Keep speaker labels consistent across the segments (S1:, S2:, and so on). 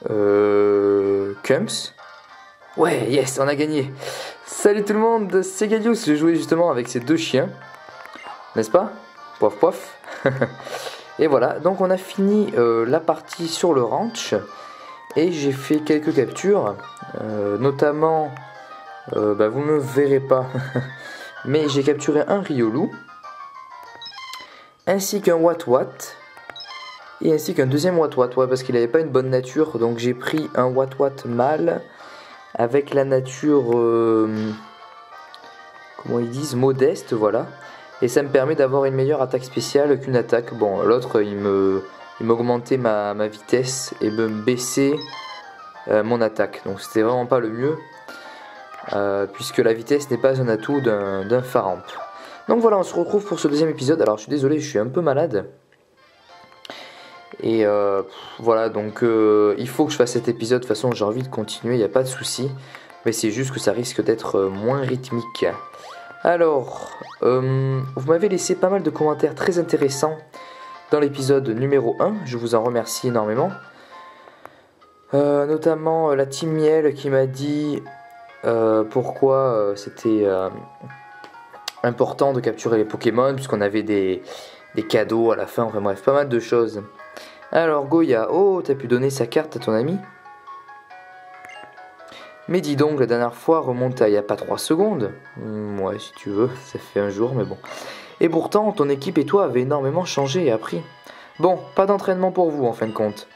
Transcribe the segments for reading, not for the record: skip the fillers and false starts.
S1: Cumps. Ouais, yes, on a gagné. Salut tout le monde, c'est Galius. J'ai joué justement avec ces deux chiens, n'est-ce pas? Poif poif. Et voilà, donc on a fini la partie sur le ranch. Et j'ai fait quelques captures, notamment, vous ne me verrez pas, mais j'ai capturé un Riolu, ainsi qu'un Watwat, et ainsi qu'un deuxième Watwat, ouais, parce qu'il n'avait pas une bonne nature, donc j'ai pris un Watwat mâle, avec la nature, comment ils disent, modeste, voilà, et ça me permet d'avoir une meilleure attaque spéciale qu'une attaque. Bon, l'autre, il m'augmentait ma vitesse et me baissait mon attaque, donc c'était vraiment pas le mieux, puisque la vitesse n'est pas un atout d'un Faramp. Donc voilà, on se retrouve pour ce deuxième épisode. Alors je suis désolé, je suis un peu malade, et voilà, donc il faut que je fasse cet épisode. De toute façon j'ai envie de continuer, il n'y a pas de souci, mais c'est juste que ça risque d'être moins rythmique. Alors vous m'avez laissé pas mal de commentaires très intéressants dans l'épisode numéro 1, je vous en remercie énormément. Notamment la team Miel qui m'a dit pourquoi c'était important de capturer les Pokémon, puisqu'on avait des cadeaux à la fin, enfin bref, pas mal de choses. Alors Goya, oh, t'as pu donner sa carte à ton ami? Mais dis donc, la dernière fois remonte à il n'y a pas 3 secondes. Ouais, si tu veux, ça fait un jour, mais bon. Et pourtant, ton équipe et toi avez énormément changé et appris. Bon, pas d'entraînement pour vous en fin de compte.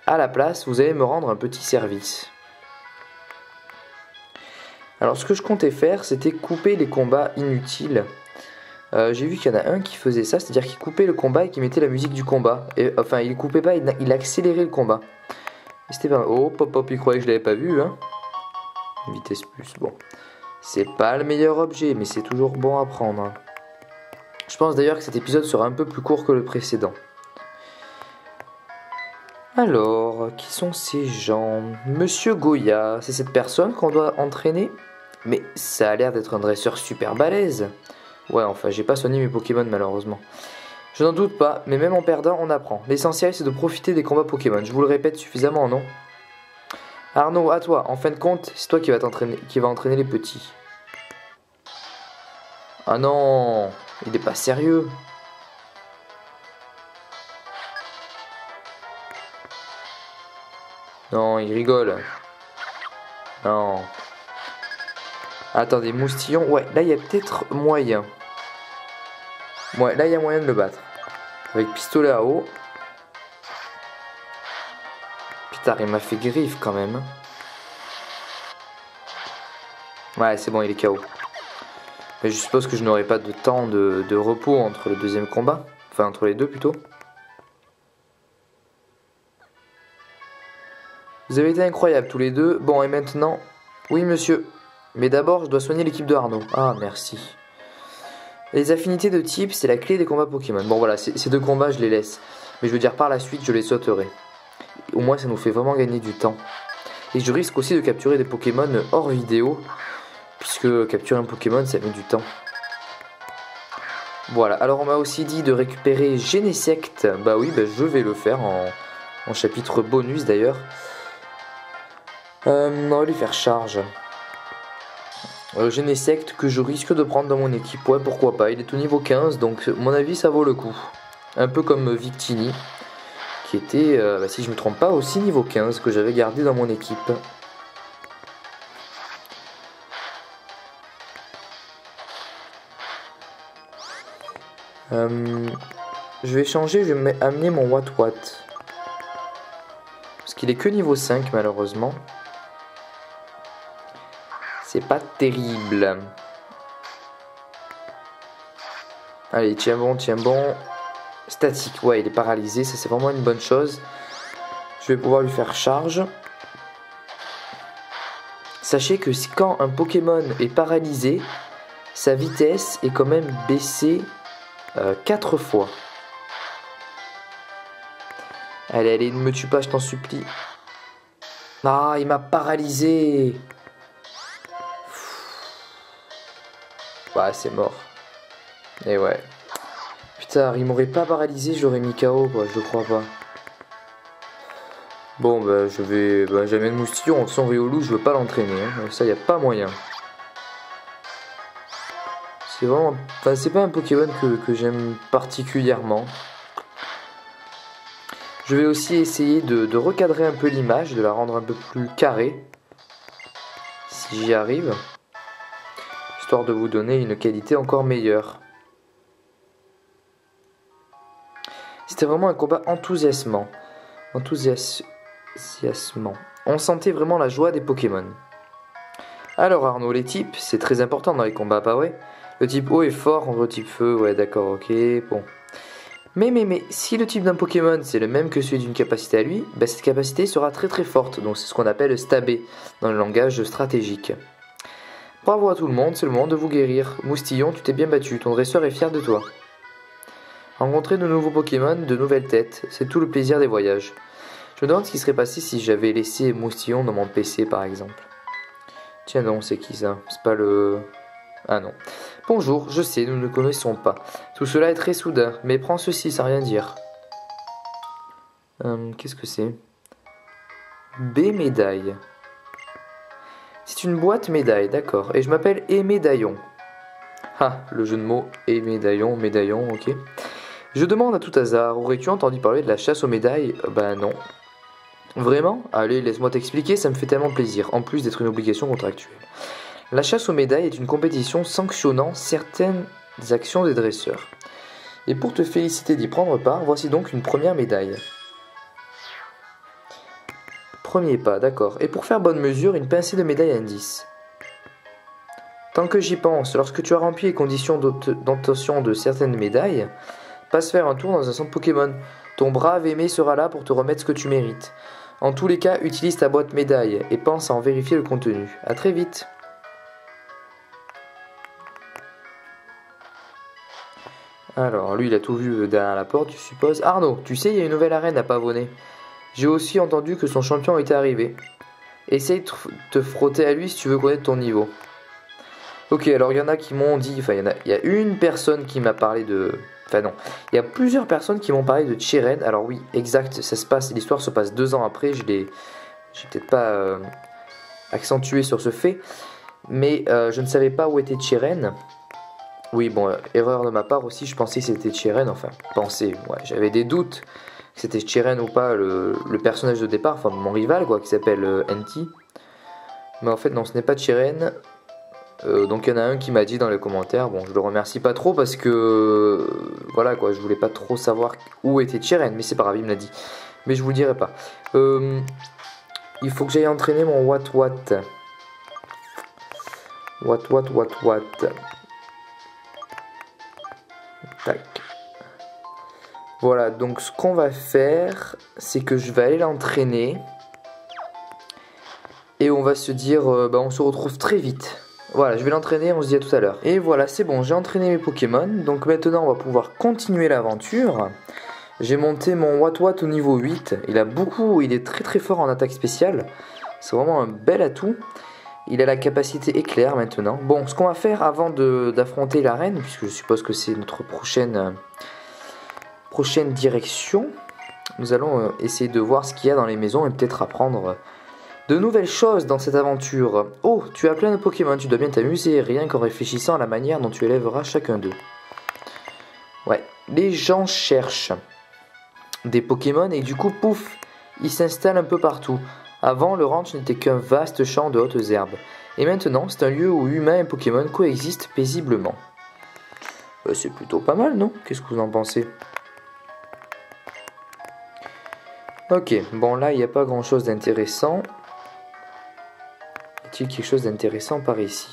S1: À la place, vous allez me rendre un petit service. Alors ce que je comptais faire, c'était couper les combats inutiles. J'ai vu qu'il y en a un qui faisait ça, c'est-à-dire qu'il coupait le combat et qui mettait la musique du combat. Et, enfin, il coupait pas, il accélérait le combat. Et c'était pas... Oh, pop, il croyait que je l'avais pas vu, hein. Vitesse plus, bon. C'est pas le meilleur objet, mais c'est toujours bon à prendre, hein. Je pense d'ailleurs que cet épisode sera un peu plus court que le précédent. Alors, qui sont ces gens? Monsieur Goya, c'est cette personne qu'on doit entraîner? Mais ça a l'air d'être un dresseur super balèze. Ouais, enfin, j'ai pas soigné mes Pokémon malheureusement. Je n'en doute pas, mais même en perdant, on apprend. L'essentiel, c'est de profiter des combats Pokémon. Je vous le répète suffisamment, non? Arnaud, à toi. En fin de compte, c'est toi qui va entraîner les petits. Ah non, il est pas sérieux. Non, il rigole. Non. Attendez, Moustillon. Ouais, là, il y a peut-être moyen. Ouais, là, il y a moyen de le battre. Avec pistolet à eau. Putain, il m'a fait griffe quand même. Ouais, c'est bon, il est KO. Mais je suppose que je n'aurai pas de temps de repos entre le deuxième combat. Enfin, entre les deux plutôt. Vous avez été incroyables tous les deux. Bon, et maintenant... Oui, monsieur. Mais d'abord, je dois soigner l'équipe de Arnaud. Ah, merci. Les affinités de type, c'est la clé des combats Pokémon. Bon, voilà, ces deux combats, je les laisse. Mais je veux dire, par la suite, je les sauterai. Au moins, ça nous fait vraiment gagner du temps. Et je risque aussi de capturer des Pokémon hors vidéo, puisque capturer un Pokémon, ça met du temps. Voilà, alors on m'a aussi dit de récupérer Genesect. Bah oui, je vais le faire en chapitre bonus d'ailleurs. On va lui faire charge. Genesect que je risque de prendre dans mon équipe. Ouais, pourquoi pas, il est au niveau 15, donc à mon avis ça vaut le coup. Un peu comme Victini, qui était, si je me trompe pas, aussi niveau 15, que j'avais gardé dans mon équipe. Je vais changer, je vais amener mon Watwat. Parce qu'il est que niveau 5 malheureusement. C'est pas terrible. Allez, tiens bon, tiens bon. Statique, ouais, il est paralysé, ça c'est vraiment une bonne chose. Je vais pouvoir lui faire charge. Sachez que quand un Pokémon est paralysé, sa vitesse est quand même baissée 4 fois. Allez, allez, ne me tue pas, je t'en supplie. Ah, il m'a paralysé. Ouais, c'est mort. Et ouais. Putain, il m'aurait pas paralysé, j'aurais mis KO, quoi, je le crois pas. Bon, bah, je vais... Bah, j'amène Moustillon. Son Riolu, je veux pas l'entraîner. Hein. Ça, y a pas moyen. C'est vraiment... Enfin, c'est pas un Pokémon que j'aime particulièrement. Je vais aussi essayer de recadrer un peu l'image, de la rendre un peu plus carrée. Si j'y arrive. Histoire de vous donner une qualité encore meilleure. C'était vraiment un combat enthousiasmant. Enthousiasmant. On sentait vraiment la joie des Pokémon. Alors Arnaud, les types, c'est très important dans les combats, pas vrai? Le type eau est fort contre le type feu, ouais d'accord, ok, bon. Mais, si le type d'un Pokémon c'est le même que celui d'une capacité à lui, bah, cette capacité sera très très forte, donc c'est ce qu'on appelle stabé dans le langage stratégique. Bravo à tout le monde, c'est le moment de vous guérir. Moustillon, tu t'es bien battu, ton dresseur est fier de toi. Rencontrer de nouveaux Pokémon, de nouvelles têtes, c'est tout le plaisir des voyages. Je me demande ce qui serait passé si j'avais laissé Moustillon dans mon PC par exemple. Tiens non, c'est qui ça? C'est pas le... Ah non. Bonjour, je sais, nous ne connaissons pas. Tout cela est très soudain, mais prends ceci sans rien dire. Qu'est-ce que c'est? B-médaille. C'est une boîte médaille, d'accord. Et je m'appelle E-médaillon. Ah, le jeu de mots E-médaillon, médaillon, ok. Je demande à tout hasard, aurais-tu entendu parler de la chasse aux médailles? Ben non. Vraiment? Allez, laisse-moi t'expliquer, ça me fait tellement plaisir, en plus d'être une obligation contractuelle. La chasse aux médailles est une compétition sanctionnant certaines actions des dresseurs. Et pour te féliciter d'y prendre part, voici donc une première médaille. Premier pas, d'accord. Et pour faire bonne mesure, une pincée de médaille indice. Tant que j'y pense, lorsque tu as rempli les conditions d'obtention de certaines médailles, passe faire un tour dans un centre Pokémon. Ton brave aimé sera là pour te remettre ce que tu mérites. En tous les cas, utilise ta boîte médaille et pense à en vérifier le contenu. A très vite. Alors, lui, il a tout vu derrière la porte, je suppose. Arnaud, tu sais, il y a une nouvelle arène à Pavonnet. J'ai aussi entendu que son champion était arrivé. Essaye de te frotter à lui si tu veux connaître ton niveau. Ok, alors il y en a qui m'ont dit... Enfin, il y a une personne qui m'a parlé de... Enfin non, il y a plusieurs personnes qui m'ont parlé de Chiren. Alors oui, exact, l'histoire se passe 2 ans après. J'ai peut-être pas accentué sur ce fait. Mais je ne savais pas où était Chiren. Oui, bon, erreur de ma part aussi, je pensais que c'était Chiren, enfin, ouais, j'avais des doutes que c'était Chiren ou pas, le personnage de départ, enfin, mon rival, quoi, qui s'appelle Enti. Mais en fait, non, ce n'est pas Chiren. Donc il y en a un qui m'a dit dans les commentaires, bon, je le remercie pas trop parce que, voilà, quoi, je voulais pas trop savoir où était Chiren, mais c'est pas grave, il me l'a dit. Mais je vous le dirai pas. Il faut que j'aille entraîner mon What. Tac. Voilà, donc ce qu'on va faire, c'est que je vais aller l'entraîner. Et on va se dire, on se retrouve très vite. Voilà, je vais l'entraîner, on se dit à tout à l'heure. Et voilà, c'est bon, j'ai entraîné mes Pokémon. Donc maintenant, on va pouvoir continuer l'aventure. J'ai monté mon What au niveau 8. Il est très très fort en attaque spéciale. C'est vraiment un bel atout. Il a la capacité éclair maintenant. Bon, ce qu'on va faire avant d'affronter l'arène, puisque je suppose que c'est notre prochaine direction, nous allons essayer de voir ce qu'il y a dans les maisons et peut-être apprendre de nouvelles choses dans cette aventure. Oh, tu as plein de Pokémon, tu dois bien t'amuser, rien qu'en réfléchissant à la manière dont tu élèveras chacun d'eux. Ouais, les gens cherchent des Pokémon et du coup, pouf, ils s'installent un peu partout. Avant, le ranch n'était qu'un vaste champ de hautes herbes. Et maintenant, c'est un lieu où humains et Pokémon coexistent paisiblement. C'est plutôt pas mal, non? Qu'est-ce que vous en pensez? Ok, bon là, il n'y a pas grand-chose d'intéressant. Y a-t-il quelque chose d'intéressant par ici?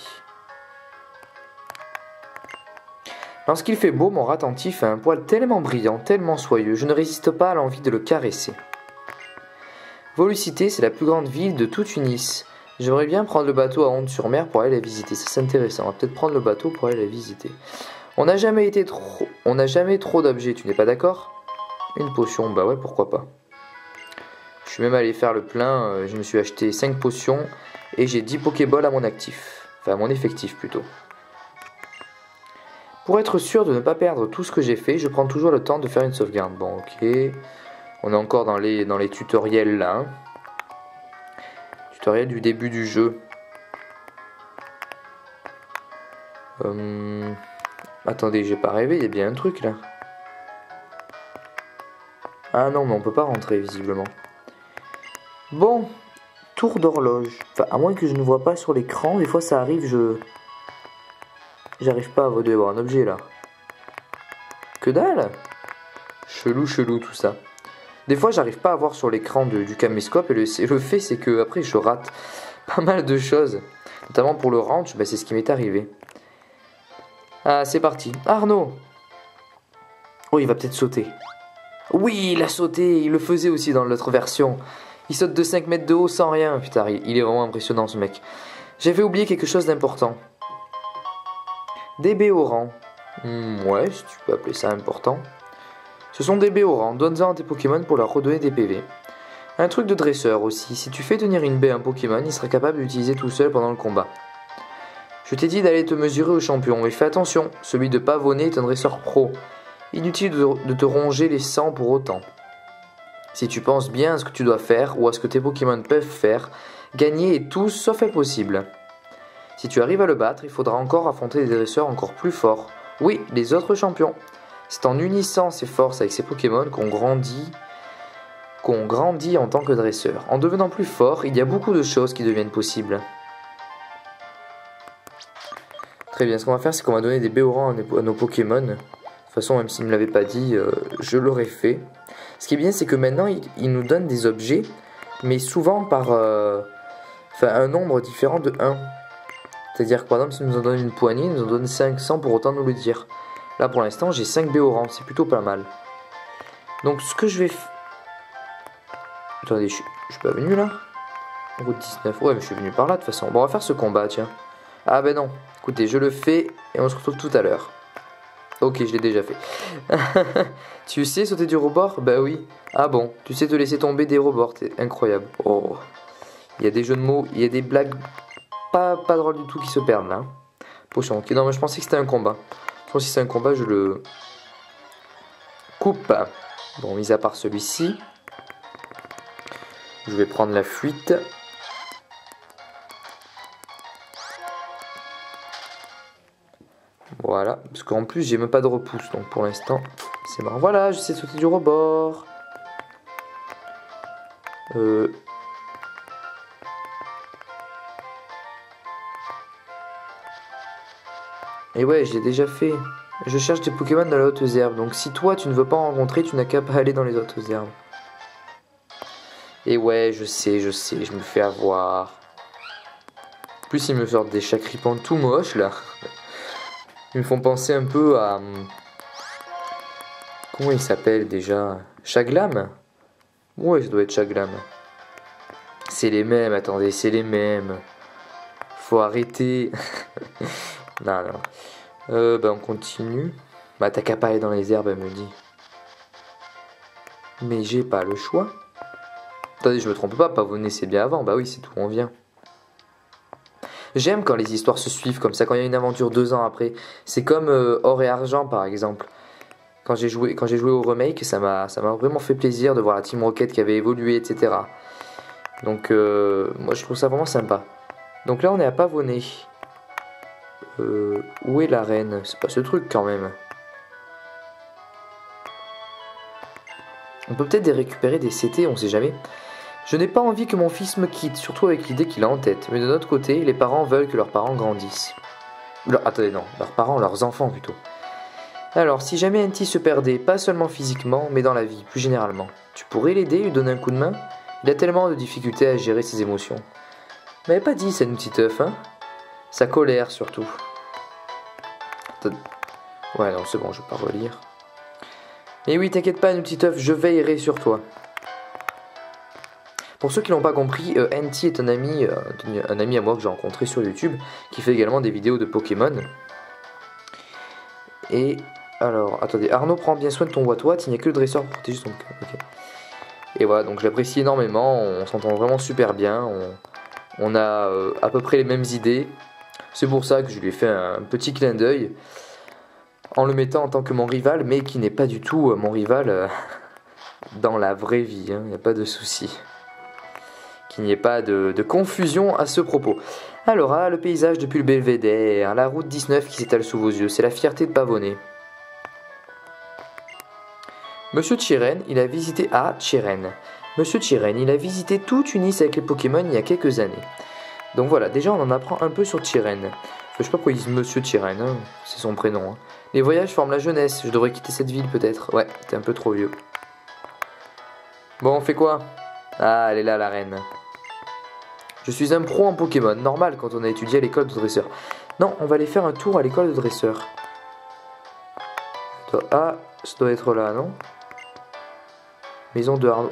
S1: Lorsqu'il fait beau, mon ratentif a un poil tellement brillant, tellement soyeux, je ne résiste pas à l'envie de le caresser. Volucité, c'est la plus grande ville de toute Tunis. J'aimerais bien prendre le bateau à Honte-sur-Mer pour aller la visiter. Ça, c'est intéressant. On va peut-être prendre le bateau pour aller la visiter. On n'a jamais trop d'objets, tu n'es pas d'accord? Une potion, bah ouais, pourquoi pas. Je suis même allé faire le plein. Je me suis acheté 5 potions et j'ai 10 Pokéballs à mon actif. Enfin, à mon effectif plutôt. Pour être sûr de ne pas perdre tout ce que j'ai fait, je prends toujours le temps de faire une sauvegarde. Bon, ok. On est encore dans les tutoriels là. Hein. Tutoriel du début du jeu. Attendez, j'ai pas rêvé, il y a bien un truc là. Ah non, mais on peut pas rentrer visiblement. Bon, tour d'horloge. Enfin, à moins que je ne vois pas sur l'écran, des fois ça arrive, j'arrive pas à voir un objet là. Que dalle! Chelou, chelou tout ça. Des fois j'arrive pas à voir sur l'écran du caméscope et le fait c'est que après je rate pas mal de choses. Notamment pour le ranch, c'est ce qui m'est arrivé. Ah, c'est parti. Arnaud! Oh, il va peut-être sauter. Oui, il a sauté, il le faisait aussi dans l'autre version. Il saute de 5 mètres de haut sans rien. Putain, il est vraiment impressionnant ce mec. J'avais oublié quelque chose d'important. Des Béorans. Ouais, si tu peux appeler ça important. Ce sont des Béorans. Donne-en à tes Pokémon pour leur redonner des PV. Un truc de dresseur aussi. Si tu fais tenir une baie à un Pokémon, il sera capable d'utiliser tout seul pendant le combat. Je t'ai dit d'aller te mesurer au champion, mais fais attention. Celui de Pavonnet est un dresseur pro. Inutile de te ronger les sangs pour autant. Si tu penses bien à ce que tu dois faire ou à ce que tes Pokémon peuvent faire, gagner est tout sauf impossible. Si tu arrives à le battre, il faudra encore affronter des dresseurs encore plus forts. Oui, les autres champions. C'est en unissant ses forces avec ses Pokémon qu'on grandit en tant que dresseur. En devenant plus fort, il y a beaucoup de choses qui deviennent possibles. Très bien, ce qu'on va faire, c'est qu'on va donner des Béorans à nos Pokémon. De toute façon, même s'il ne me l'avait pas dit, je l'aurais fait. Ce qui est bien, c'est que maintenant, il nous donne des objets, mais souvent par un nombre différent de 1. C'est-à-dire que par exemple, s'il nous en donne une poignée, il nous en donne 5 sans pour autant nous le dire. Là, pour l'instant, j'ai 5 Béorans, c'est plutôt pas mal. Donc, ce que je vais... Attendez, je suis pas venu là? Route 19, ouais, mais je suis venu par là de toute façon. Bon, on va faire ce combat, tiens. Ah ben non, écoutez, je le fais et on se retrouve tout à l'heure. Ok, je l'ai déjà fait. Tu sais sauter du rebord? Bah oui. Ah bon, tu sais te laisser tomber des rebords, c'est incroyable. Oh, il y a des jeux de mots, il y a des blagues pas drôles du tout qui se perdent là. Pochon, ok, non mais je pensais que c'était un combat. Je pense que si c'est un combat, je le coupe. Bon, mis à part celui-ci, je vais prendre la fuite. Voilà, parce qu'en plus j'ai même pas de repousse, donc pour l'instant c'est marrant. Voilà, je sais sauter du rebord. Et ouais, je l'ai déjà fait. Je cherche des Pokémon dans les hautes herbes, donc si toi tu ne veux pas en rencontrer, tu n'as qu'à pas aller dans les hautes herbes. Et ouais, je sais, je me fais avoir. En plus ils me sortent des chacripants tout moches là. Ils me font penser un peu à... Comment il s'appelle déjà? Chaglam? Ouais, ça doit être Chaglam. C'est les mêmes, attendez, c'est les mêmes. Faut arrêter. Non, non. On continue. Bah t'as qu'à pas aller dans les herbes, elle me dit. Mais j'ai pas le choix. Attendez, je me trompe pas, Pavonnet c'est bien avant. Bah oui, c'est tout, on vient. J'aime quand les histoires se suivent comme ça, quand il y a une aventure 2 ans après. C'est comme Or et Argent par exemple. Quand j'ai joué au remake, ça m'a vraiment fait plaisir de voir la Team Rocket qui avait évolué, etc. Donc moi je trouve ça vraiment sympa. Donc là on est à Pavonnet. Où est la reine? C'est pas ce truc quand même. On peut peut-être récupérer des CT, on sait jamais. Je n'ai pas envie que mon fils me quitte, surtout avec l'idée qu'il a en tête. Mais de notre côté, les parents veulent que leurs parents grandissent. Attendez, non, leurs enfants plutôt. Alors, si jamais Anti se perdait, pas seulement physiquement, mais dans la vie, plus généralement, tu pourrais l'aider, lui donner un coup de main? Il a tellement de difficultés à gérer ses émotions. M'avait pas dit, cette petite œuf, hein? Sa colère, surtout. Ouais, non, c'est bon, je vais pas relire. Mais oui, t'inquiète pas, une petite œuf, je veillerai sur toi. Pour ceux qui l'ont pas compris, Anti est un ami à moi que j'ai rencontré sur YouTube, qui fait également des vidéos de Pokémon. Et alors, attendez, Arnaud prend bien soin de ton Watwat, il n'y a que le dresseur pour protéger son cœur. Okay. Et voilà, donc je l'apprécie énormément, on s'entend vraiment super bien, on a à peu près les mêmes idées. C'est pour ça que je lui ai fait un petit clin d'œil, en le mettant en tant que mon rival, mais qui n'est pas du tout mon rival. dans la vraie vie, il n'y a pas de souci. Qu'il n'y ait pas de confusion à ce propos. Alors, le paysage depuis le belvédère, la route 19 qui s'étale sous vos yeux, c'est la fierté de pavonner. Monsieur Chiren, il a visité... Ah, Chiren. Monsieur Chiren, il a visité toute Nice avec les Pokémon il y a quelques années. Donc voilà, déjà on en apprend un peu sur Chiren. Je sais pas pourquoi il dit Monsieur Chiren, hein, c'est son prénom. Hein. Les voyages forment la jeunesse, je devrais quitter cette ville peut-être. Ouais, t'es un peu trop vieux. Bon, on fait quoi? Ah, elle est là la reine. Je suis un pro en Pokémon, normal quand on a étudié à l'école de dresseur. Non, on va aller faire un tour à l'école de dresseur. Ah, ça doit être là, non? Maison de Arnaud.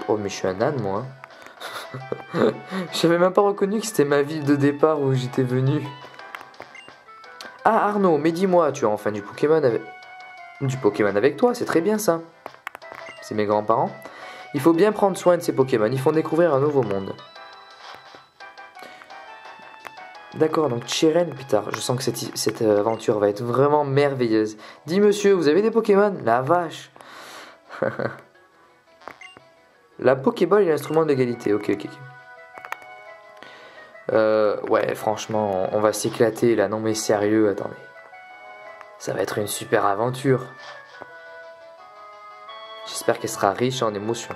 S1: Oh, mais je suis un âne, moi. J'avais même pas reconnu que c'était ma ville de départ où j'étais venu. Ah, Arnaud, mais dis-moi, tu as enfin du Pokémon avec toi, c'est très bien ça. C'est mes grands-parents. Il faut bien prendre soin de ces Pokémon, ils font découvrir un nouveau monde. D'accord, donc Chiren, putain, je sens que cette aventure va être vraiment merveilleuse. Dis monsieur, vous avez des Pokémon? La vache. La Pokéball est l'instrument de l'égalité, ok. Ouais, franchement, on va s'éclater là, non mais sérieux, attendez. Ça va être une super aventure. J'espère qu'elle sera riche en émotions.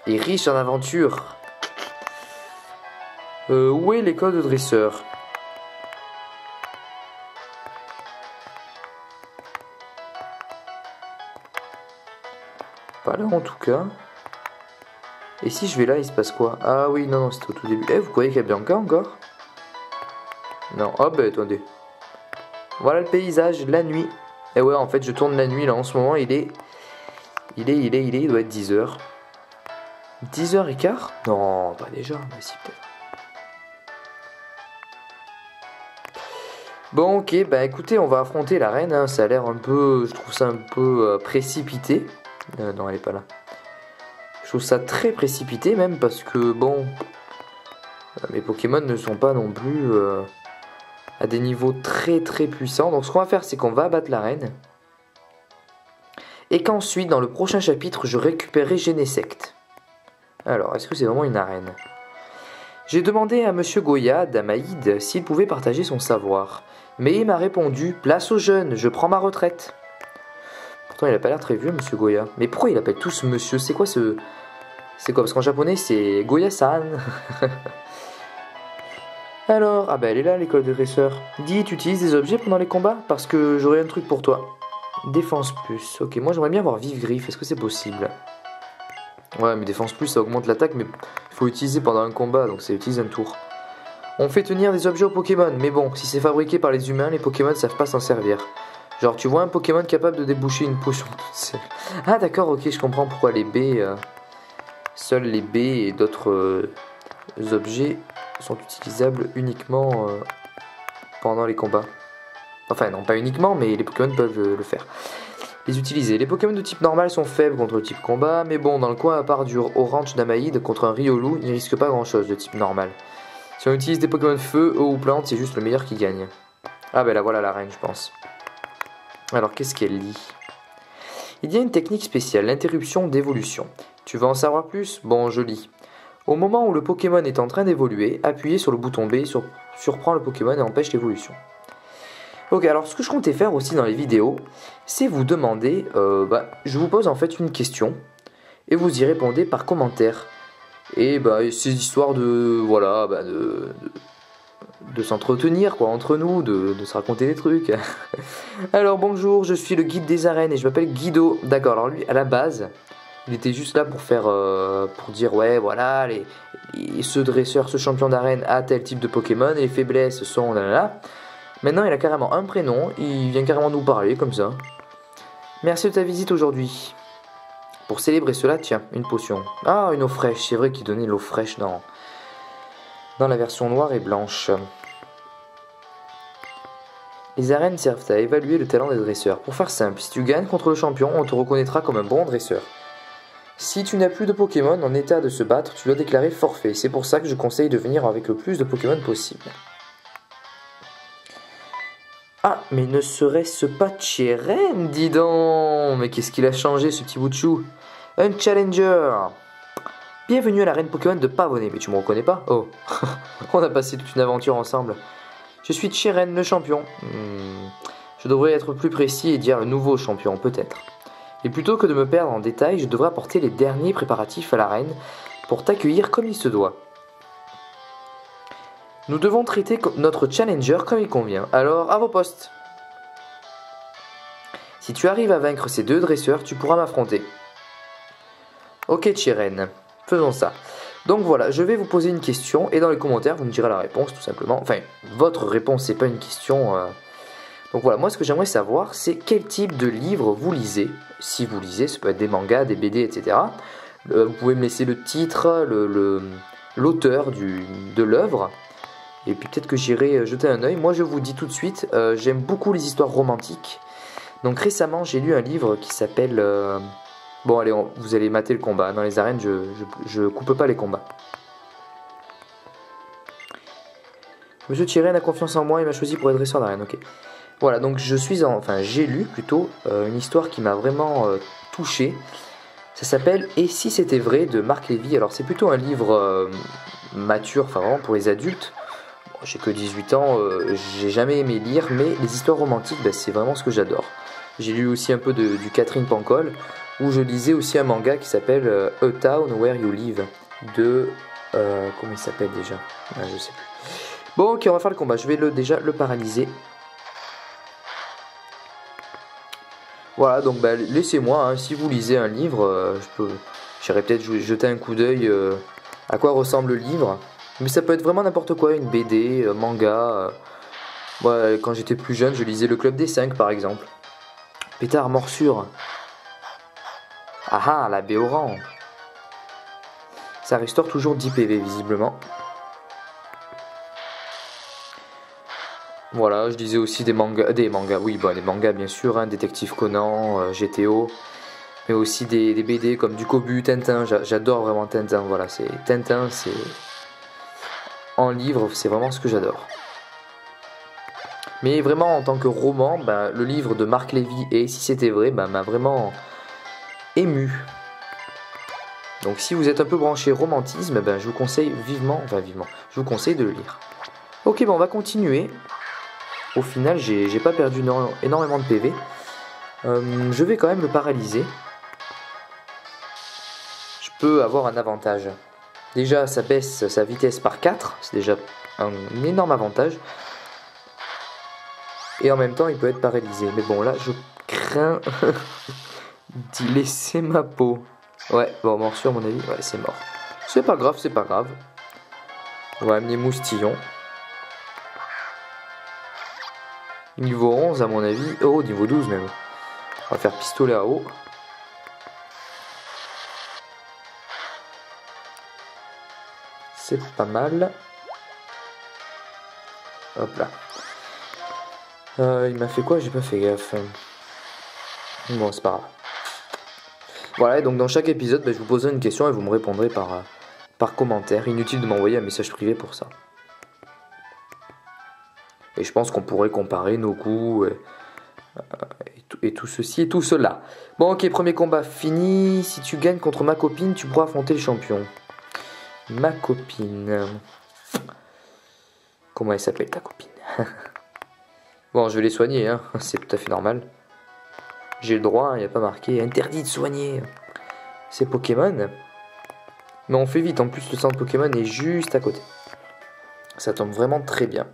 S1: Et riche en aventures. Où est l'école de dresseur? Pas là en tout cas. Et si je vais là, il se passe quoi? Ah oui, non, c'était au tout début. Vous croyez qu'il y a Bianca encore? Non, oh ben attendez. Voilà le paysage, la nuit. Et ouais, en fait, je tourne la nuit là en ce moment. Il doit être 10h. 10h15? Non, pas déjà, mais si peut-être. Bon, ok, bah écoutez, on va affronter la reine. Hein. Ça a l'air un peu. Je trouve ça un peu précipité. Non, elle est pas là. Je trouve ça très précipité même parce que bon, mes Pokémon ne sont pas non plus à des niveaux très puissants. Donc ce qu'on va faire, c'est qu'on va abattre la reine. Et qu'ensuite, dans le prochain chapitre, je récupérerai Genesect. Alors, est-ce que c'est vraiment une arène? J'ai demandé à Monsieur Goya d'Amaïd s'il pouvait partager son savoir. Mais il m'a répondu, place aux jeunes, je prends ma retraite. Pourtant, il a pas l'air très vieux, Monsieur Goya. Mais pourquoi il appelle tous Monsieur? C'est quoi ce... C'est quoi? Parce qu'en japonais, c'est Goya-san. Alors, ah bah elle est là, l'école de dresseur. Dis, tu utilises des objets pendant les combats? Parce que j'aurais un truc pour toi. Défense plus. Ok, moi j'aimerais bien avoir vive griffe. Est-ce que c'est possible? Ouais, mais défense plus, ça augmente l'attaque, mais il faut utiliser pendant un combat, donc ça utilise un tour. On fait tenir des objets aux Pokémon, mais bon, si c'est fabriqué par les humains, les Pokémon ne savent pas s'en servir. Genre, tu vois un Pokémon capable de déboucher une potion toute seule. Ah d'accord, ok, je comprends pourquoi les baies... Seuls les baies et d'autres objets sont utilisables uniquement pendant les combats. Enfin, non, pas uniquement, mais les Pokémon peuvent le faire. Les utiliser. Les Pokémon de type normal sont faibles contre le type combat, mais bon, dans le coin, à part du Orange d'Amaïd contre un Riolu, ils ne risquent pas grand chose de type normal. Si on utilise des Pokémon feu, eau ou plante, c'est juste le meilleur qui gagne. Ah ben là, voilà la reine, je pense. Alors, qu'est-ce qu'elle lit? Il y a une technique spéciale, l'interruption d'évolution. Tu veux en savoir plus? Bon, je lis. Au moment où le Pokémon est en train d'évoluer, appuyez sur le bouton B, surprend le Pokémon et empêche l'évolution. Ok, alors ce que je comptais faire aussi dans les vidéos, c'est vous demander, je vous pose en fait une question, et vous y répondez par commentaire. Et c'est histoire de, voilà, de s'entretenir quoi entre nous, de se raconter des trucs. Alors bonjour, je suis le guide des arènes et je m'appelle Guido. D'accord, alors lui à la base, il était juste là pour faire, pour dire ouais voilà, ce dresseur, ce champion d'arène a tel type de Pokémon et les faiblesses sont là. Maintenant il a carrément un prénom, il vient carrément nous parler comme ça. Merci de ta visite aujourd'hui. Pour célébrer cela, tiens, une potion. Ah, une eau fraîche, c'est vrai qu'il donnait l'eau fraîche dans la version noire et blanche. Les arènes servent à évaluer le talent des dresseurs. Pour faire simple, si tu gagnes contre le champion, on te reconnaîtra comme un bon dresseur. Si tu n'as plus de Pokémon en état de se battre, tu dois déclarer forfait. C'est pour ça que je conseille de venir avec le plus de Pokémon possible. Ah, mais ne serait-ce pas Chiren, dis donc? Mais qu'est-ce qu'il a changé, ce petit bout de chou? Un challenger. Bienvenue à l'arène Pokémon de Pavonet. Mais tu me reconnais pas? Oh, on a passé toute une aventure ensemble. Je suis Chiren, le champion. Je devrais être plus précis et dire le nouveau champion, peut-être. Et plutôt que de me perdre en détails, je devrais apporter les derniers préparatifs à l'arène pour t'accueillir comme il se doit. Nous devons traiter notre challenger comme il convient. Alors, à vos postes. Si tu arrives à vaincre ces deux dresseurs, tu pourras m'affronter. Ok, Chiren, faisons ça. Donc voilà, je vais vous poser une question et dans les commentaires, vous me direz la réponse tout simplement. Enfin, votre réponse, c'est pas une question. Donc voilà, moi ce que j'aimerais savoir, c'est quel type de livre vous lisez. Si vous lisez, ça peut être des mangas, des BD, etc. Vous pouvez me laisser le titre, l'auteur de l'œuvre. Et puis peut-être que j'irai jeter un œil. Moi je vous dis tout de suite, j'aime beaucoup les histoires romantiques. Donc récemment j'ai lu un livre qui s'appelle... Bon allez, vous allez mater le combat. Dans les arènes, je coupe pas les combats. Monsieur Chiren a confiance en moi et m'a choisi pour être dresseur d'arène, ok. Voilà, donc j'ai lu plutôt une histoire qui m'a vraiment touché. Ça s'appelle « Et si c'était vrai » de Marc Lévy. Alors c'est plutôt un livre mature, enfin vraiment pour les adultes. Bon, j'ai que 18 ans, j'ai jamais aimé lire, mais les histoires romantiques, c'est vraiment ce que j'adore. J'ai lu aussi un peu du Catherine Pancol, où je lisais aussi un manga qui s'appelle A Town Where You Live, de... comment il s'appelle déjà? Je sais plus. Bon, ok, on va faire le combat. Je vais déjà le paralyser. Voilà, donc laissez-moi, hein, si vous lisez un livre, j'irai peut-être jeter un coup d'œil à quoi ressemble le livre. Mais ça peut être vraiment n'importe quoi, une BD, manga. Moi, quand j'étais plus jeune, je lisais Le Club des 5 par exemple. Pétard, morsure. Ah ah, la Béoran. Ça restaure toujours 10 PV visiblement. Voilà, je lisais aussi des mangas, oui, des mangas bien sûr, hein, Détective Conan, GTO, mais aussi des BD comme du Kobu, Tintin, j'adore vraiment Tintin, voilà, Tintin, c'est en livre, c'est vraiment ce que j'adore. Mais vraiment en tant que roman, le livre de Marc Lévy et Si c'était vrai, m'a vraiment ému. Donc si vous êtes un peu branché romantisme, je vous conseille vivement, je vous conseille de le lire. Ok, on va continuer. Au final, j'ai pas perdu énormément de PV. Je vais quand même le paralyser. Je peux avoir un avantage. Déjà, ça baisse sa vitesse par 4. C'est déjà un énorme avantage. Et en même temps, il peut être paralysé. Mais bon, là, je crains d'y laisser ma peau. Ouais, bon, morsure, à mon avis, ouais, c'est mort. C'est pas grave, c'est pas grave. On va amener Moustillon. Niveau 11 à mon avis, oh niveau 12 même. On va faire pistolet à eau. C'est pas mal. Hop là. Il m'a fait quoi? J'ai pas fait gaffe. Bon, c'est pas grave. Voilà, et donc dans chaque épisode, je vous poserai une question et vous me répondrez par commentaire. Inutile de m'envoyer un message privé pour ça. Et je pense qu'on pourrait comparer nos goûts et tout ceci et tout cela. Bon, ok, premier combat fini. Si tu gagnes contre ma copine, tu pourras affronter le champion. Ma copine. Comment elle s'appelle ta copine? Bon, je vais les soigner, hein. C'est tout à fait normal. J'ai le droit, il n'y a pas marqué interdit de soigner ces Pokémon. Mais on fait vite, en plus le centre Pokémon est juste à côté. Ça tombe vraiment très bien.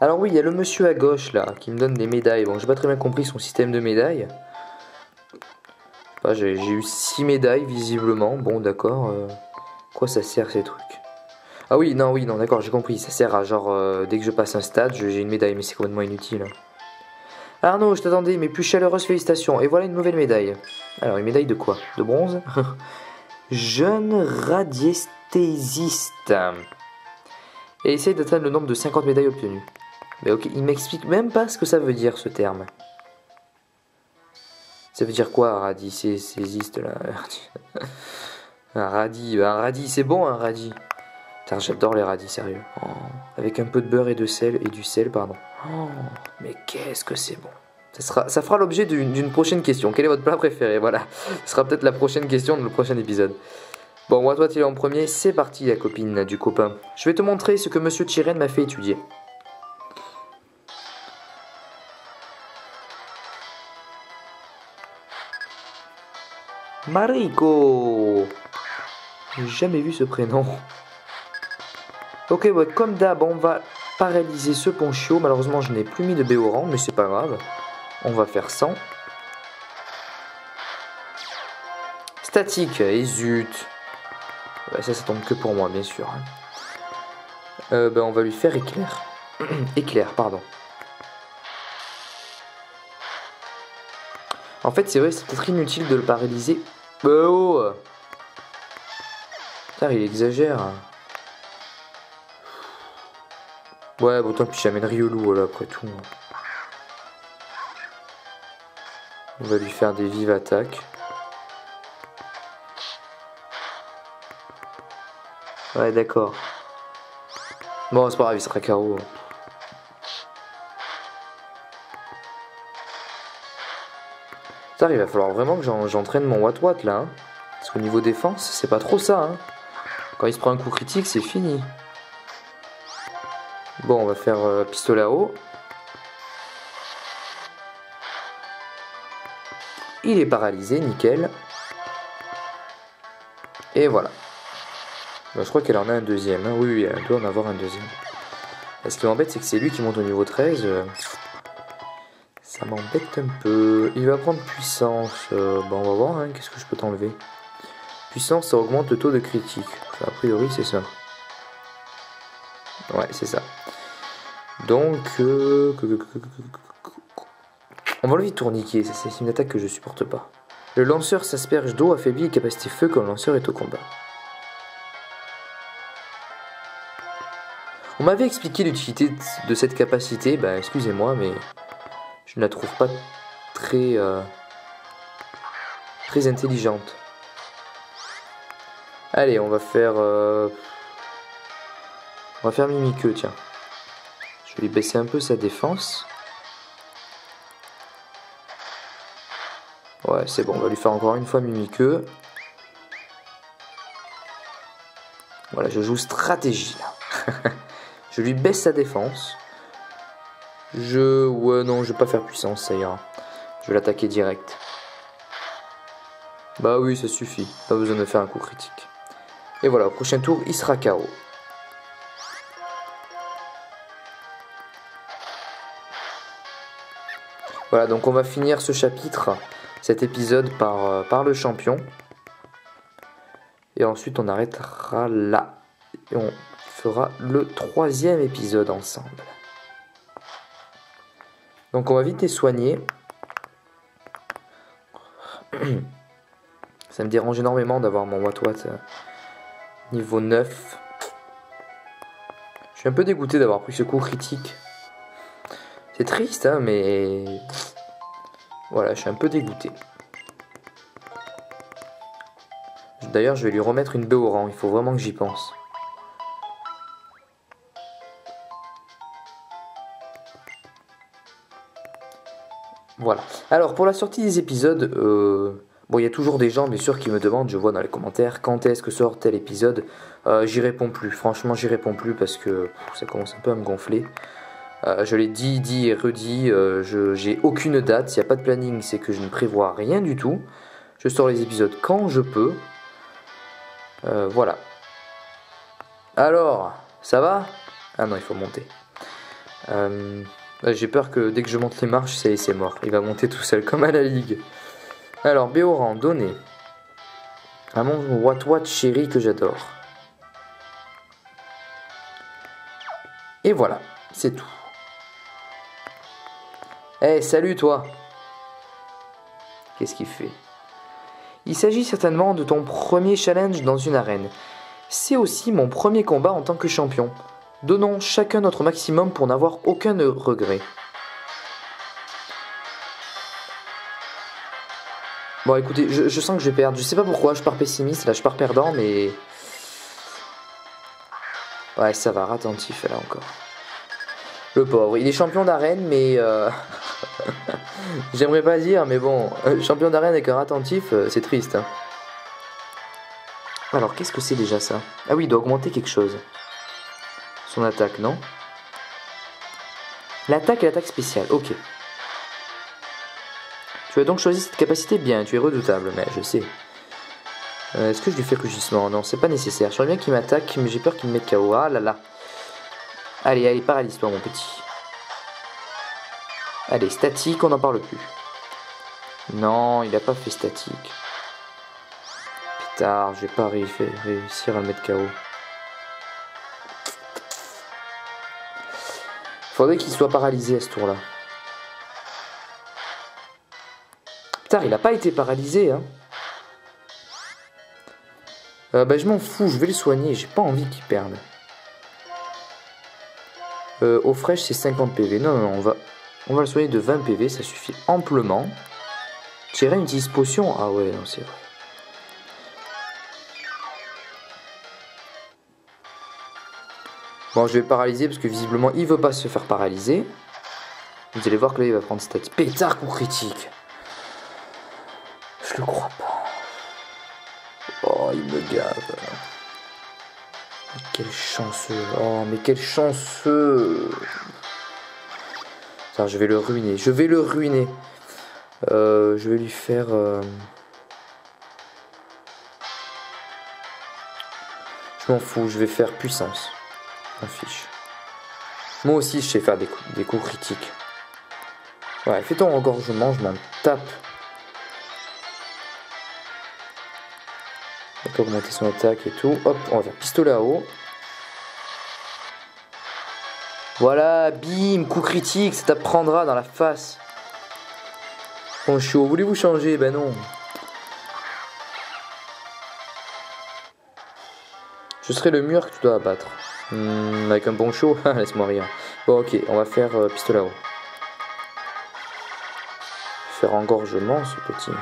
S1: Alors oui, il y a le monsieur à gauche là, qui me donne des médailles. Bon, j'ai pas très bien compris son système de médailles. J'ai eu 6 médailles visiblement. Bon, d'accord. Quoi ça sert ces trucs? Ah oui, non, d'accord, j'ai compris. Ça sert à genre, dès que je passe un stade, j'ai une médaille, mais c'est complètement inutile. Arnaud, je t'attendais, mes plus chaleureuses félicitations. Et voilà une nouvelle médaille. Alors, une médaille de quoi? De bronze? Jeune radiesthésiste. Et essaye d'atteindre le nombre de 50 médailles obtenues. Mais ok, il m'explique même pas ce que ça veut dire ce terme. Ça veut dire quoi, radiesthésiste là? Un radis, c'est bon un radis. Putain, j'adore les radis, sérieux. Oh, avec un peu de beurre et du sel, pardon. Oh, mais qu'est-ce que c'est bon. Ça fera l'objet d'une prochaine question. Quel est votre plat préféré? Voilà, ce sera peut-être la prochaine question de le prochain épisode. Bon, moi, toi, tu es en premier. C'est parti, la copine du copain. Je vais te montrer ce que Monsieur Chiren m'a fait étudier. Mariko. J'ai jamais vu ce prénom. Ok, ouais, comme d'hab, on va paralyser ce ponchio. Malheureusement, je n'ai plus mis de Béoran, mais c'est pas grave. On va faire 100. Statique, et zut. Ouais, ça tombe que pour moi, bien sûr. On va lui faire éclair. Éclair, pardon. En fait, c'est vrai, c'est peut-être inutile de le paralyser. Oh, putain, il exagère. Ouais, bon, tant pis, j'amène Riolu, voilà, après tout. On va lui faire des vives attaques. Ouais, d'accord. Bon, c'est pas grave, il sera KO. Il va falloir vraiment que j'entraîne mon Wat là. Hein. Parce qu'au niveau défense, c'est pas trop ça. Hein. Quand il se prend un coup critique, c'est fini. Bon, on va faire pistolet à eau. Il est paralysé, nickel. Et voilà. Ben, je crois qu'elle en a un deuxième. Hein. Oui, elle doit en avoir un deuxième. Et ce qui m'embête, c'est que c'est lui qui monte au niveau 13. Ça m'embête un peu. Il va prendre puissance. Bon, on va voir. Hein. Qu'est-ce que je peux t'enlever? Puissance, ça augmente le taux de critique. A priori, c'est ça. Ouais, c'est ça. Donc, on va enlever tourniquet. C'est une attaque que je supporte pas. Le lanceur s'asperge d'eau, affaibli et capacité feu quand le lanceur est au combat. On m'avait expliqué l'utilité de cette capacité. Bah, excusez-moi, mais je ne la trouve pas très intelligente. Allez, on va faire Mimiqueux, tiens. Je vais lui baisser un peu sa défense. Ouais, c'est bon, on va lui faire encore une fois Mimiqueux. Voilà, je joue stratégie là. Je lui baisse sa défense. Ouais, non, je vais pas faire puissance, ça ira. Je vais l'attaquer direct. Bah oui, ça suffit. Pas besoin de faire un coup critique. Et voilà, au prochain tour, il sera KO. Voilà, donc on va finir ce chapitre, cet épisode par le champion. Et ensuite, on arrêtera là. Et on fera le 3e épisode ensemble. Donc on va vite les soigner. Ça me dérange énormément d'avoir mon Wat niveau 9. Je suis un peu dégoûté d'avoir pris ce coup critique. C'est triste, hein, mais... Voilà, je suis un peu dégoûté. D'ailleurs, je vais lui remettre une Béoran. Il faut vraiment que j'y pense. Voilà. Alors, pour la sortie des épisodes... Bon, il y a toujours des gens, bien sûr, qui me demandent, je vois dans les commentaires, quand est-ce que sort tel épisode. J'y réponds plus. Franchement, j'y réponds plus parce que ça commence un peu à me gonfler. Je l'ai dit et redit, j'ai aucune date. S'il n'y a pas de planning, c'est que je ne prévois rien du tout. Je sors les épisodes quand je peux. Voilà. Alors, ça va? Ah non, il faut monter. J'ai peur que dès que je monte les marches, c'est mort. Il va monter tout seul, comme à la ligue. Alors, Béoran, donné à mon Wat chéri que j'adore. Et voilà, c'est tout. Eh, salut toi! Qu'est-ce qu'il fait? Il s'agit certainement de ton premier challenge dans une arène. C'est aussi mon premier combat en tant que champion. Donnons chacun notre maximum pour n'avoir aucun regret. Bon, écoutez, je sens que je vais perdre. Je sais pas pourquoi, je pars pessimiste, là je pars perdant, mais... Ouais, ça va, attentif là encore. Le pauvre, il est champion d'arène, mais j'aimerais pas dire, mais bon, champion d'arène avec un attentif, c'est triste. Hein. Alors, qu'est-ce que c'est déjà ça? Ah oui, il doit augmenter quelque chose. Son attaque, non? L'attaque et l'attaque spéciale, ok. Tu as donc choisi cette capacité bien, tu es redoutable, mais je sais. Est-ce que je lui fais rugissement? Non, c'est pas nécessaire. J'aimerais bien qu'il m'attaque, mais j'ai peur qu'il me mette KO. Ah là là. Allez, allez, paralyse-toi, mon petit. Allez, statique, on n'en parle plus. Non, il a pas fait statique. Pétard, je vais pas réussir à le mettre KO. Faudrait qu'il soit paralysé à ce tour-là. Pétard, il a pas été paralysé, hein. Bah je m'en fous, je vais le soigner, j'ai pas envie qu'il perde. Eau fraîche c'est 50 PV, non, on va le soigner de 20 PV, ça suffit amplement. Tyren utilise potion, ah ouais, non c'est vrai. Bon je vais paralyser parce que visiblement il veut pas se faire paralyser. Vous allez voir que là il va prendre statique. Pétard coup critique. Je le crois pas. Oh, il me gave. Mais quel chanceux. Oh, mais quel chanceux. Attends, je vais le ruiner. Je vais le ruiner. Je vais lui faire... Je m'en fous, je vais faire puissance. On fiche. Moi aussi, je sais faire des coups critiques. Ouais, fais ton engorgement, je m'en tape. On peut augmenter son attaque et tout. Hop, on va faire pistolet à eau. Voilà, bim, coup critique, ça t'apprendra dans la face. Poncho, voulez-vous changer? Ben non. Je serai le mur que tu dois abattre. Avec un poncho, laisse-moi rire. Bon, ok, on va faire pistolet à eau. Faire engorgement, ce petit.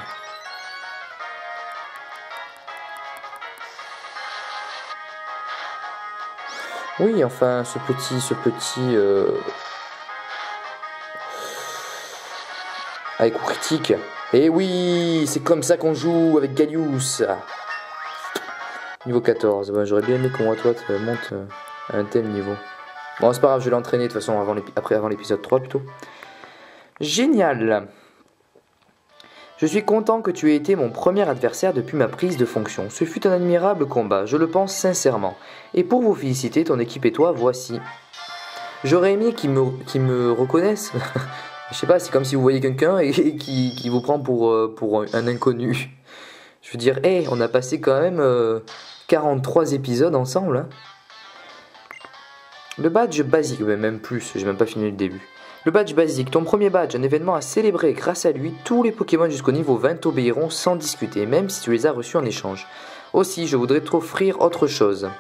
S1: Oui, enfin, ce petit... Avec coup critique. Et oui, c'est comme ça qu'on joue avec Gallius. Niveau 14. Ben, j'aurais bien aimé qu'on toi te monte à un tel niveau. Bon, c'est pas grave, je vais l'entraîner de toute façon avant l'épisode 3 plutôt. Génial. Je suis content que tu aies été mon premier adversaire depuis ma prise de fonction. Ce fut un admirable combat, je le pense sincèrement. Et pour vous féliciter, ton équipe et toi, voici. J'aurais aimé qu'ils me reconnaissent. Je sais pas, c'est comme si vous voyez quelqu'un et qui vous prend pour un inconnu. Je veux dire, hey, on a passé quand même 43 épisodes ensemble. Hein. Le badge basique, même plus, j'ai même pas fini le début. Le badge basique, ton premier badge, un événement à célébrer. Grâce à lui, tous les Pokémon jusqu'au niveau 20 t'obéiront sans discuter, même si tu les as reçus en échange. Aussi, je voudrais t'offrir autre chose.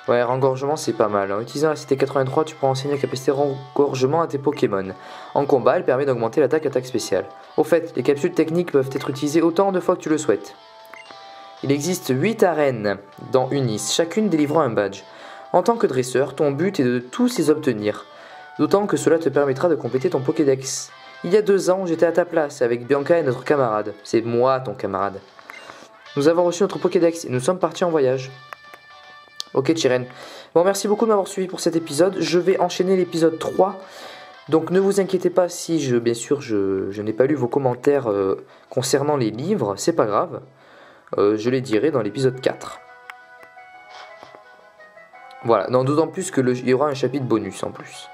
S1: Ouais, rengorgement c'est pas mal. En utilisant la cité 83, tu pourras enseigner la capacité rengorgement à tes Pokémon. En combat, elle permet d'augmenter l'attaque spéciale. Au fait, les capsules techniques peuvent être utilisées autant de fois que tu le souhaites. Il existe 8 arènes dans Unis, chacune délivrant un badge. En tant que dresseur, ton but est de tous les obtenir, d'autant que cela te permettra de compléter ton Pokédex. Il y a 2 ans, j'étais à ta place avec Bianca et notre camarade. C'est moi ton camarade. Nous avons reçu notre Pokédex et nous sommes partis en voyage. Ok Tyren. Bon, merci beaucoup de m'avoir suivi pour cet épisode. Je vais enchaîner l'épisode 3. Donc ne vous inquiétez pas si bien sûr je n'ai pas lu vos commentaires concernant les livres, c'est pas grave. Je les dirai dans l'épisode 4. Voilà, non, d'autant plus que il y aura un chapitre bonus en plus.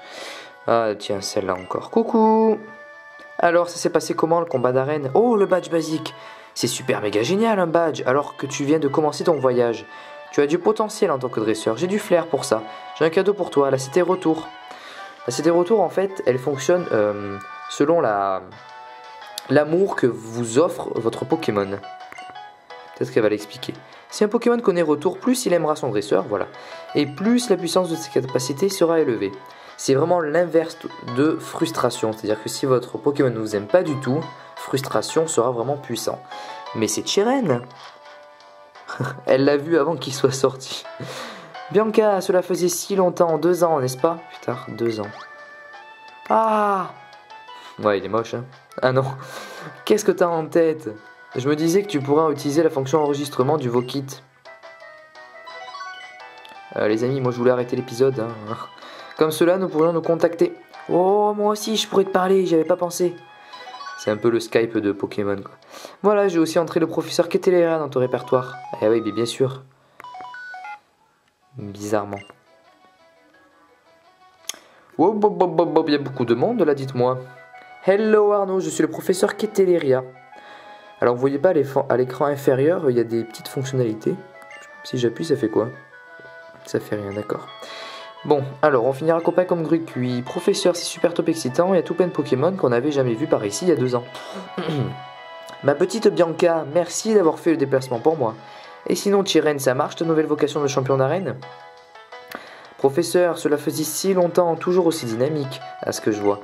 S1: Ah tiens, celle-là encore. Coucou. Alors, ça s'est passé comment le combat d'arène? Oh, le badge basique. C'est super méga génial un badge, alors que tu viens de commencer ton voyage. Tu as du potentiel en tant que dresseur, j'ai du flair pour ça. J'ai un cadeau pour toi, la cité retour. La cité retour, en fait, elle fonctionne selon l'amour que vous offre votre Pokémon. Peut-être qu'elle va l'expliquer. Si un Pokémon connaît retour, plus il aimera son dresseur, voilà. Et plus la puissance de ses capacités sera élevée. C'est vraiment l'inverse de frustration. C'est-à-dire que si votre Pokémon ne vous aime pas du tout, frustration sera vraiment puissant. Mais c'est Tyren. Elle l'a vu avant qu'il soit sorti. Bianca, cela faisait si longtemps, 2 ans, n'est-ce pas? Putain, 2 ans. Ah! Ouais, il est moche, hein. Ah non. Qu'est-ce que t'as en tête? Je me disais que tu pourrais utiliser la fonction enregistrement du Vokit. Les amis, moi je voulais arrêter l'épisode, hein. Comme cela, nous pourrions nous contacter. Oh, moi aussi, je pourrais te parler, j'y avais pas pensé. C'est un peu le Skype de Pokémon, quoi. Voilà, j'ai aussi entré le professeur Keteleria dans ton répertoire. Eh oui, bien sûr. Bizarrement. Oh, il y a beaucoup de monde là, dites-moi. Hello Arnaud, je suis le professeur Keteleria. Alors vous voyez pas à l'écran inférieur, il y a des petites fonctionnalités. Si j'appuie, ça fait quoi? Ça fait rien, d'accord. Bon, alors on finira copain comme Grucuit. Professeur, c'est super top excitant, il y a tout plein de Pokémon qu'on n'avait jamais vu par ici il y a 2 ans. Ma petite Bianca, merci d'avoir fait le déplacement pour moi. Et sinon, Tyren, ça marche ta nouvelle vocation de champion d'arène? Professeur, cela faisait si longtemps, toujours aussi dynamique, à ce que je vois.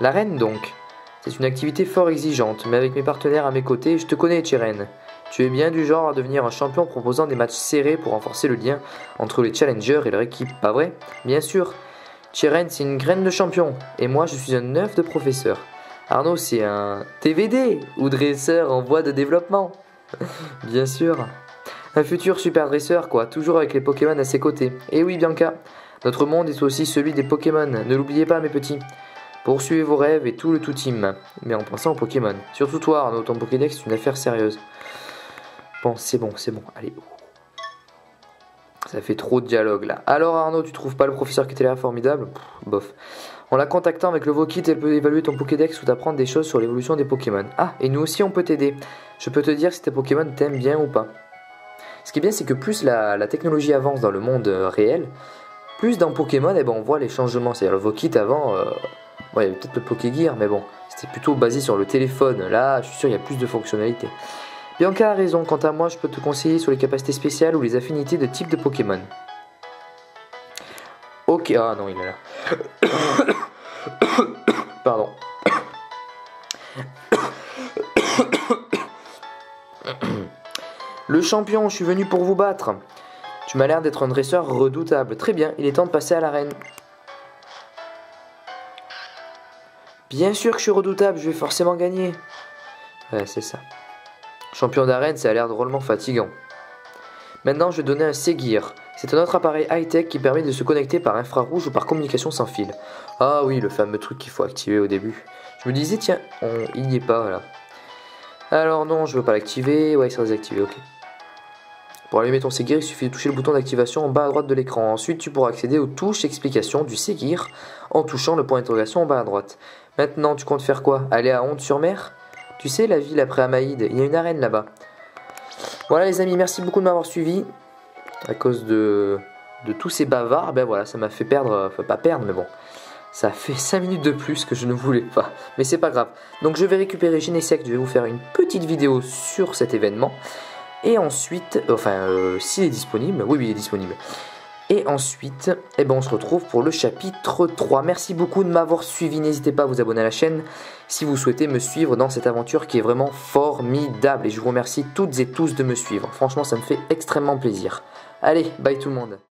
S1: L'arène donc. C'est une activité fort exigeante, mais avec mes partenaires à mes côtés, je te connais, Tyren. Tu es bien du genre à devenir un champion proposant des matchs serrés pour renforcer le lien entre les challengers et leur équipe, pas vrai? Bien sûr. Tyren, c'est une graine de champion, et moi je suis un œuf de professeur. Arnaud, c'est un TVD, ou dresseur en voie de développement. Bien sûr. Un futur super dresseur, quoi, toujours avec les Pokémon à ses côtés. Et oui, Bianca, notre monde est aussi celui des Pokémon, ne l'oubliez pas, mes petits. Poursuivez vos rêves et tout le tout team, mais en pensant aux Pokémon. Surtout toi, Arnaud, ton Pokédex, c'est une affaire sérieuse. Bon, allez. Ça fait trop de dialogue là. Alors Arnaud, tu trouves pas le professeur qui était là formidable? Bof. En la contactant avec le Vokit, elle peut évaluer ton Pokédex ou t'apprendre des choses sur l'évolution des Pokémon. Ah, et nous aussi on peut t'aider. Je peux te dire si tes Pokémon t'aiment bien ou pas. Ce qui est bien, c'est que plus la technologie avance dans le monde réel, plus dans Pokémon, on voit les changements. C'est-à-dire le Vokit avant, il y avait peut-être le Pokégear, mais bon, c'était plutôt basé sur le téléphone. Là, je suis sûr, il y a plus de fonctionnalités. Bianca a raison, quant à moi, je peux te conseiller sur les capacités spéciales ou les affinités de type de Pokémon. Ok, ah non, il est là. Pardon. Le champion, je suis venu pour vous battre. Tu m'as l'air d'être un dresseur redoutable. Très bien, il est temps de passer à l'arène. Bien sûr que je suis redoutable, je vais forcément gagner. Ouais, c'est ça. Champion d'arène, ça a l'air drôlement fatigant. Maintenant, je vais donner un Séguir. C'est un autre appareil high-tech qui permet de se connecter par infrarouge ou par communication sans fil. Ah oui, le fameux truc qu'il faut activer au début. Je me disais, tiens, il n'y est pas là. Alors non, je veux pas l'activer. Ouais, il sera désactivé, ok. Pour allumer ton Séguir, il suffit de toucher le bouton d'activation en bas à droite de l'écran. Ensuite, tu pourras accéder aux touches explications du Séguir en touchant le point d'interrogation en bas à droite. Maintenant, tu comptes faire quoi? Aller à Honte-sur-Mer? Tu sais, la ville après Amaïd, il y a une arène là-bas. Voilà les amis, merci beaucoup de m'avoir suivi. À cause de tous ces bavards, ben voilà, ça m'a fait perdre, enfin pas perdre, mais bon, ça fait 5 minutes de plus que je ne voulais pas. Mais c'est pas grave. Donc je vais récupérer Genesect, je vais vous faire une petite vidéo sur cet événement. Et ensuite, s'il est disponible, oui, il est disponible. Et ensuite, on se retrouve pour le chapitre 3. Merci beaucoup de m'avoir suivi. N'hésitez pas à vous abonner à la chaîne si vous souhaitez me suivre dans cette aventure qui est vraiment formidable. Et je vous remercie toutes et tous de me suivre. Franchement, ça me fait extrêmement plaisir. Allez, bye tout le monde.